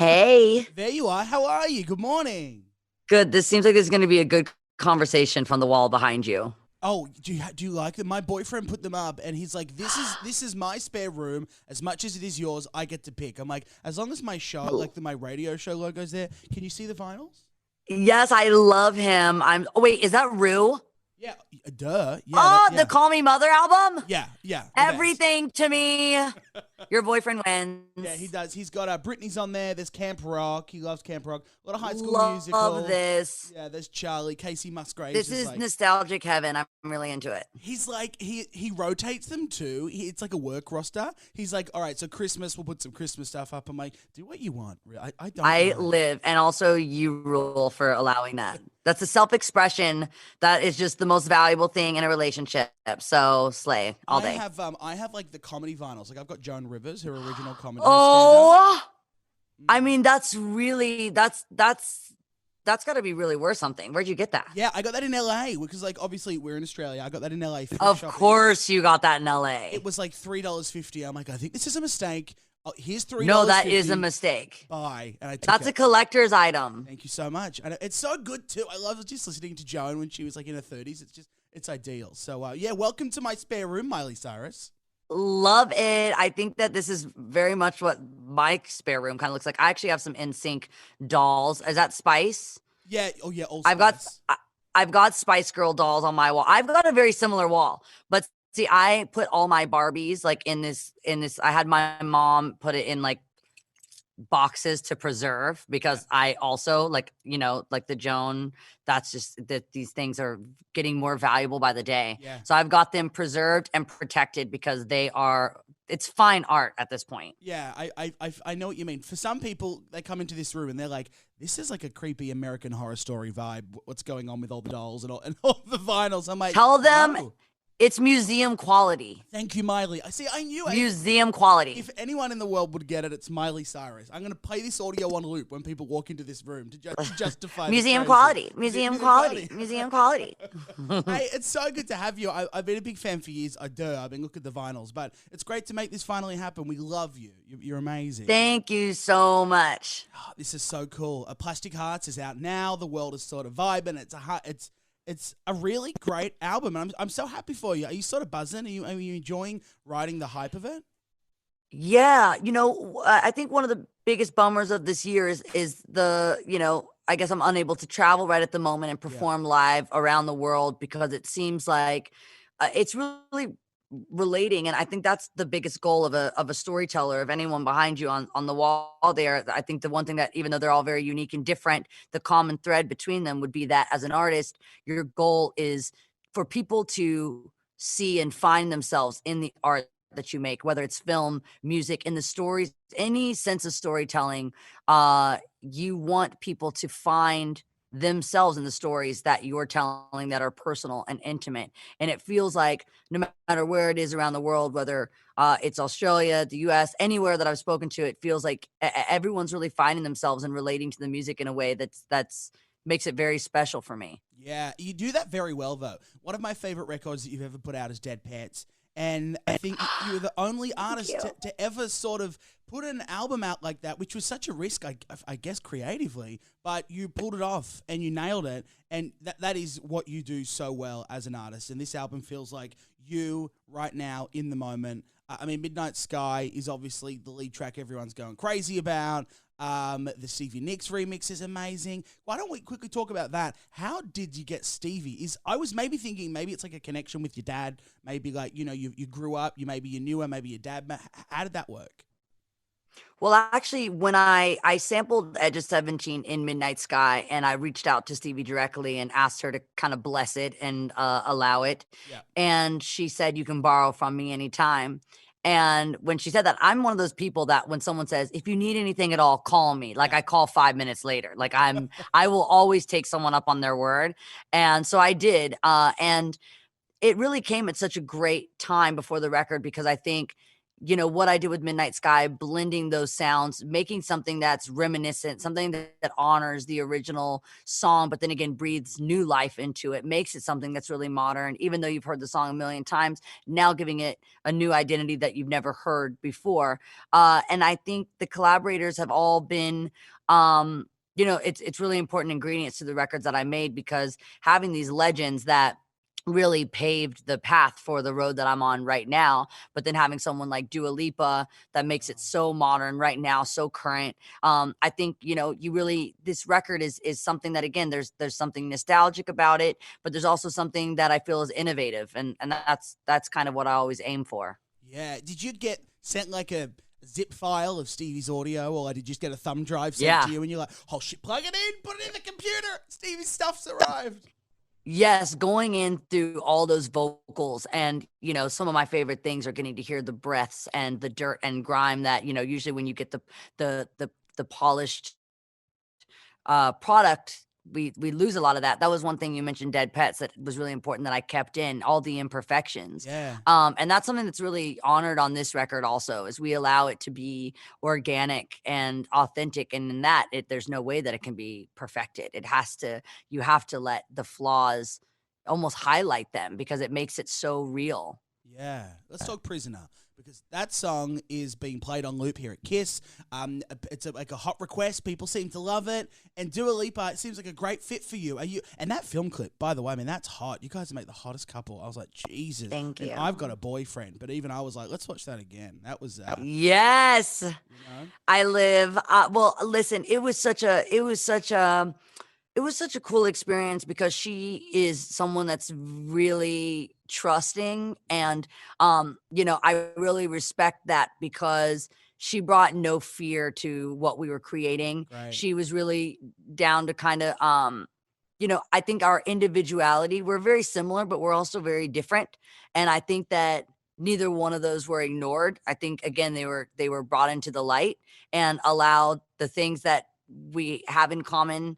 Hey, There you are. How are you? Good morning. good. This seems like this is going to be a good conversation from the wall behind you. Oh, do you like them? My boyfriend put them up, and he's like, "This is my spare room. As much as it is yours, I get to pick." I'm like, as long as my show, like my radio show logo's there. Can you see the vinyls? Yes, I love him. Oh, wait, is that Rue? Yeah, duh. Yeah, Oh, the yeah, Call Me Mother album? yeah. The best. Everything to me. Your boyfriend Yeah, he wins. does. He's got Britney's on there. There's Camp Rock. He loves Camp Rock. A lot of High School Love Musical. this. Yeah, there's Charlie. Casey Musgraves This is is like nostalgic heaven. I'm really into it. he's like he rotates them too. It's like a work roster. He's like, all right, so Christmas, we'll put some Christmas stuff up. I'm like, do what you want. I don't I mind. live, and also you rule for allowing that. That's a self expression that is just the most valuable thing in a relationship. So, slay all day. I have like the comedy vinyls. Like I've got Joan Rivers, her original comedy stand up. Oh, I Mm. mean, that's got to be really worth something. Where'd you get that? Yeah, I got that in LA because like obviously we're in Australia. I got that in LA thrift Of shopping. course, you got that in It LA. was like $3.50. I'm like, I think this is a mistake. Oh, here's three No, dollars that is a fifty. mistake. Bye, and I took That's a it. collector's item. Thank you so much. And it's so good too. I love just listening to Joan when she was like in her 30s. It's ideal. So yeah, welcome to my spare room, Miley Cyrus. Love it. I think that this is very much what my spare room kind of looks like. I actually have some in sync dolls. Is that Spice? Yeah. Oh yeah. Old I've got Spice. I- I've got Spice Girl dolls on my wall. I've got a very similar wall, but see, I put all my Barbies like in this. I had my mom put it in like boxes to preserve Yeah. because I also like, like the Joan, that's just that these things are getting more valuable by the day. Yeah. So I've got them preserved and protected because it's fine art at this point. Yeah. I know what you mean. For some people, they come into this room and they're like, "This is like a creepy American Horror Story vibe. What's going on with all the dolls and all the vinyls?" I'm like, Tell them no. it's museum quality. Thank you, Miley. I see. I knew it. Museum quality. If anyone in the world would get it, it's Miley Cyrus. I'm going to play this audio on loop when people walk into this room to justify the Museum crazy. quality. Museum quality. Museum quality. Hey, it's so good to have you. I've been a big fan for years. I've been looking at the vinyls, but it's great to make this finally happen. We love you. You're amazing. Thank you so much. Oh, this is so cool. Plastic Hearts is out now. The world is sort of vibing. It's a really great album. And I'm so happy for you. Are you sort of buzzing? Are you enjoying riding the hype of it? Yeah, I think one of the biggest bummers of this year is I guess I'm unable to travel right at the moment and Yeah. perform live around the world because it seems like it's really relating, and I think that's the biggest goal of a storyteller, of anyone behind you on the wall there. I think the one thing that, even though they're all very unique and different, the common thread between them would be that as an artist, your goal is for people to see and find themselves in the art that you make, whether it's film, music, in the stories, any sense of storytelling. You want people to find themselves in the stories that you're telling that are personal and intimate. And it feels like no matter where it is around the world, whether it's Australia, the US, anywhere that I've spoken to, it feels like everyone's really finding themselves and relating to the music in a way that's makes it very special for me. Yeah, you do that very well, though. One of my favorite records that you've ever put out is Dead Pets. And I think you're the only artist you. to ever sort of put an album out like that, which was such a risk, I guess, creatively. But you pulled it off and you nailed it. And that is what you do so well as an artist. And this album feels like you right now in the moment. I mean, Midnight Sky is obviously the lead track everyone's going crazy about. The Stevie Nicks remix is amazing. Why don't we quickly talk about that? How did you get Stevie? I was maybe thinking maybe it's like a connection with your dad. Maybe like, you grew up, you knew her, maybe your dad. How did that work? Well, actually, when I sampled Edge of 17 in Midnight Sky, and I reached out to Stevie directly and asked her to kind of bless it and allow it. Yeah. And she said, "You can borrow from me anytime." And when she said that, I'm one of those people that when someone says, "If you need anything at all, call me," like Yeah. I call 5 minutes later. Like I will always take someone up on their word. And so I did. And it really came at such a great time before the record, because I think what I did with Midnight Sky, blending those sounds, making something that's reminiscent, something that honors the original song, but then again breathes new life into it, makes it something that's really modern, even though you've heard the song a million times, now giving it a new identity that you've never heard before. And I think the collaborators have all been, it's really important ingredients to the records that I made, because having these legends that really paved the path for the road that I'm on right now, but then having someone like Dua Lipa that makes it so modern right now, so current. I think, this record is something that, again, there's something nostalgic about it, but there's also something that I feel is innovative, and that's kind of what I always aim for. Yeah. Did you get sent like a zip file of Stevie's audio, or did you just get a thumb drive sent Yeah. to you and you're like, oh shit, plug it in, put it in the computer, Stevie's stuff's arrived? Yes, going in through all those vocals, and, some of my favorite things are getting to hear the breaths and the dirt and grime that, usually when you get the polished product, we lose a lot of that. That was one thing you mentioned, dead pets, that was really important that I kept in, all the imperfections. Yeah. And that's something that's really honored on this record also, is we allow it to be organic and authentic. And in that, there's no way that it can be perfected. You have to let the flaws almost highlight them, because it makes it so real. Yeah. Let's talk Prisoner, because that song is being played on loop here at KIIS. It's like a hot request. People seem to love it. And Dua Lipa, it seems like a great fit for you. And that film clip, by the way, I mean, that's hot. You guys make the hottest couple. I was like, Jesus. Thank you. And I've got a boyfriend, but even I was like, let's watch that again. That was Yes. know? I live, well, listen, it was such a cool experience, because she is someone that's really trusting, and I really respect that, because she brought no fear to what we were creating. Right. She was really down to kind of I think our individuality, we're very similar, but we're also very different, and I think that neither one of those were ignored. I think, again, they were brought into the light and allowed the things that we have in common.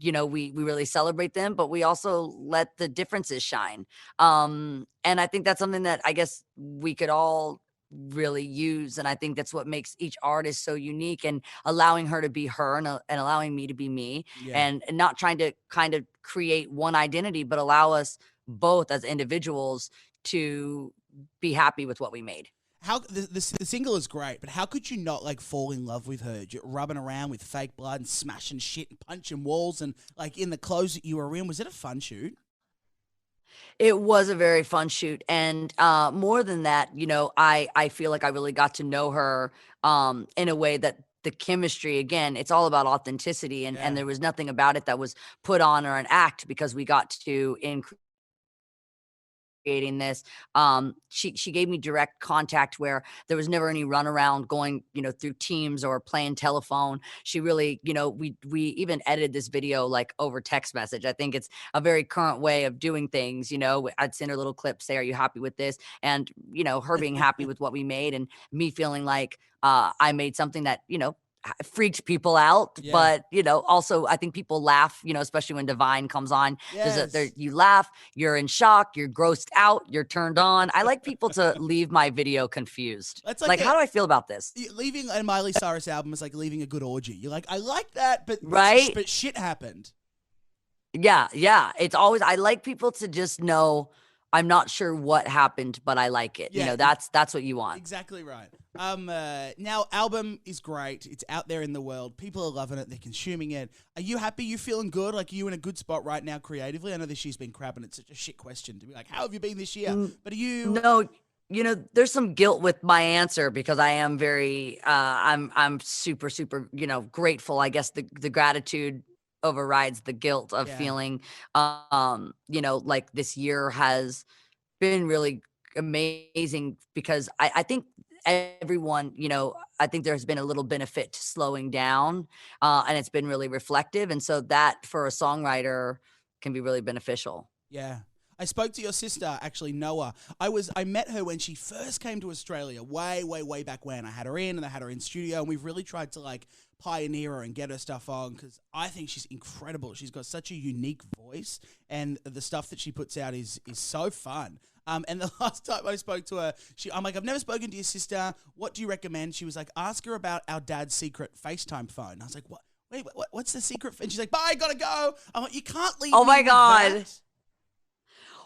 We really celebrate them, but we also let the differences shine. And I think that's something that I guess we could all really use. And I think that's what makes each artist so unique, and allowing her to be her, and allowing me to be me, Yeah. and not trying to kind of create one identity, but allow us both as individuals to be happy with what we made. How the single is great, but how could you not like fall in love with her? You're rubbing around with fake blood and smashing shit and punching walls, and like in the clothes that you were in. Was it a fun shoot? It was a very fun shoot, and, more than that, I feel like I really got to know her, in a way that the chemistry, again, it's all about authenticity, and Yeah. there was nothing about it that was put on or an act, because we got to creating this. She gave me direct contact, where there was never any runaround going, through Teams or playing telephone. She really, we even edited this video like over text message. I think it's a very current way of doing things. I'd send her little clips, say, "Are you happy with this?" And her being happy with what we made, and me feeling like I made something that freaked people out. Yeah. But also I think people laugh, especially when Divine comes on. Yes. You laugh, you're in shock, you're grossed out, you're turned on. I like people to leave my video confused. That's Like, how do I feel about this? Leaving a Miley Cyrus album is like leaving a good orgy. You're like, I like that, but Right? but shit happened. Yeah. It's always, I like people to just know I'm not sure what happened, but I like it. Yeah, That's what you want. Exactly right. Now album is great. It's out there in the world. People are loving it. They're consuming it. Are you happy? You feeling good? Like, are you in a good spot right now creatively? I know this year's been crap, and it's such a shit question to be like, how have you been this year? But are you? No, there's some guilt with my answer, because I am very, I'm super, super, grateful. I guess the gratitude overrides the guilt of Yeah. feeling, like this year has been really amazing, because I think everyone, I think there's been a little benefit to slowing down, and it's been really reflective. And so that, for a songwriter, can be really beneficial. Yeah. I spoke to your sister, actually, Noah. I met her when she first came to Australia, way, way, way back when. I had her in, and I had her in studio, and we've really tried to like pioneer her and get her stuff on, because I think she's incredible. She's got such a unique voice. voice, and the stuff that she puts out is so fun. And the last time I spoke to her, I'm like, I've never spoken to your sister. What do you recommend? She was like, ask her about our dad's secret FaceTime phone. I was like, what? Wait, what's the secret? And she's like, bye, gotta go. I'm like, you can't leave. Oh me my with God. that.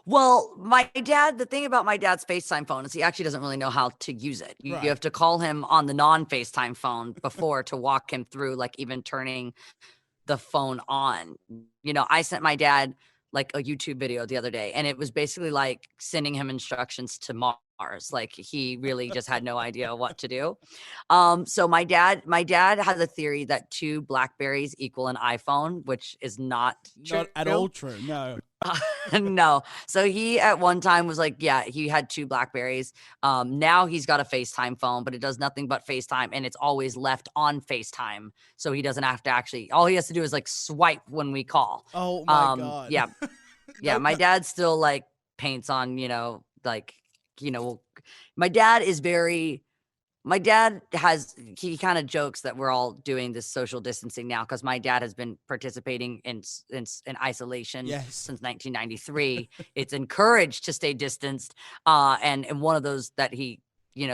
Well, my dad, the thing about my dad's FaceTime phone is he actually doesn't really know how to use it. You Right. have to call him on the non-FaceTime phone before to walk him through, like, even turning the phone on. I sent my dad like a YouTube video the other day, and it was basically like sending him instructions to Mars. Like, he really just had no idea what to do. So my dad has a theory that 2 Blackberries equal an iPhone, which is not Not at all true. No. No. So he at one time was like, yeah, he had 2 Blackberries. Now he's got a FaceTime phone, but it does nothing but FaceTime, and it's always left on FaceTime. So he doesn't have to actually, all he has to do is like swipe when we call. Oh my God. Yeah. Yeah. My dad still like paints on, like, my dad is very, my dad he kind of jokes that we're all doing this social distancing now because my dad has been participating in isolation since 1993. It's encouraged to stay distanced. And one of those that he,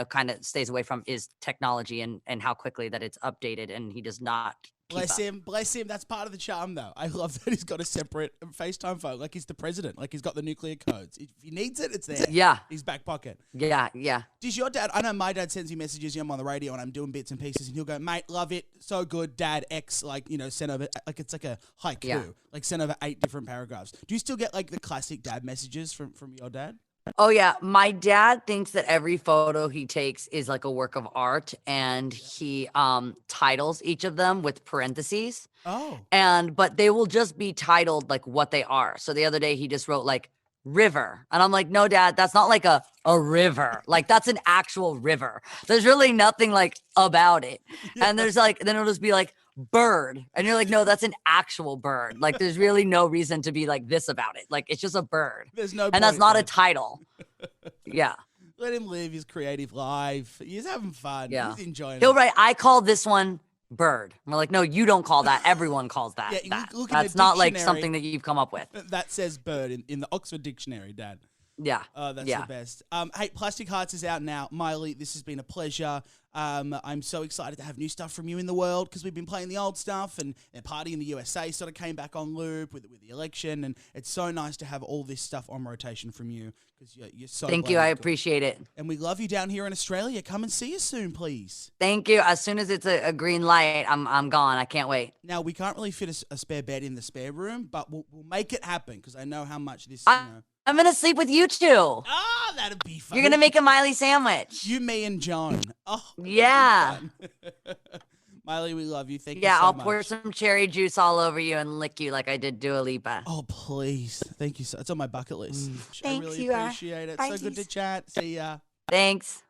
kind of stays away from is technology and how quickly that it's updated, and he does not. Bless him. That's part of the charm, though. I love that he's got a separate FaceTime phone, like he's the president, like he's got the nuclear codes. If he needs it, it's there. Yeah. His back pocket. Yeah. Does your dad? I know my dad sends me messages. I'm on the radio and I'm doing bits and pieces, and he'll go, "Mate, love it, so good, Dad." X, like send over, like it's like a haiku, like send over 8 different paragraphs. Do you still get like the classic dad messages from your dad? Oh yeah, my dad thinks that every photo he takes is like a work of art, and he titles each of them with parentheses. Oh. But they will just be titled like what they are. So the other day he just wrote like river, and I'm like, no, Dad, that's not like a river. Like, that's an actual river. There's really nothing like about it. And there's like, then it'll just be like bird, and you're like, no, that's an actual bird. Like, there's really no reason to be like this about it. Like, it's just a bird. There's no and point, that's not man. a title. Yeah. Let him live his creative life. He's having fun. Yeah. He's enjoying He'll it. write, I call this one bird. And we're like, no, you don't call that. Everyone calls that. Look in the That's not like dictionary. something that you've come up with. That says bird in the Oxford Dictionary, Dad. Yeah. Oh, that's the best. Hey, Plastic Hearts is out now. Miley, this has been a pleasure. I'm so excited to have new stuff from you in the world because we've been playing the old stuff, and their party in the USA sort of came back on loop with the election, and it's so nice to have all this stuff on rotation from you because you're so Thank you. I appreciate it. And we love you down here in Australia. Come and see us soon, please. Thank you. As soon as it's a green light, I'm gone. I can't wait. Now, we can't really fit a spare bed in the spare room, but we'll make it happen because I know how much this, I'm going to sleep with you two. Ah, that'd be fun. You're going to make a Miley sandwich. You, me, and John. Oh, yeah. Miley, we love you. Thank you so Yeah, I'll much. pour some cherry juice all over you and lick you like I did Dua Lipa. Oh, please. Thank you. It's on my bucket list. I Thanks, really you are. appreciate it. Bye, So good to geez. chat. See ya. Thanks.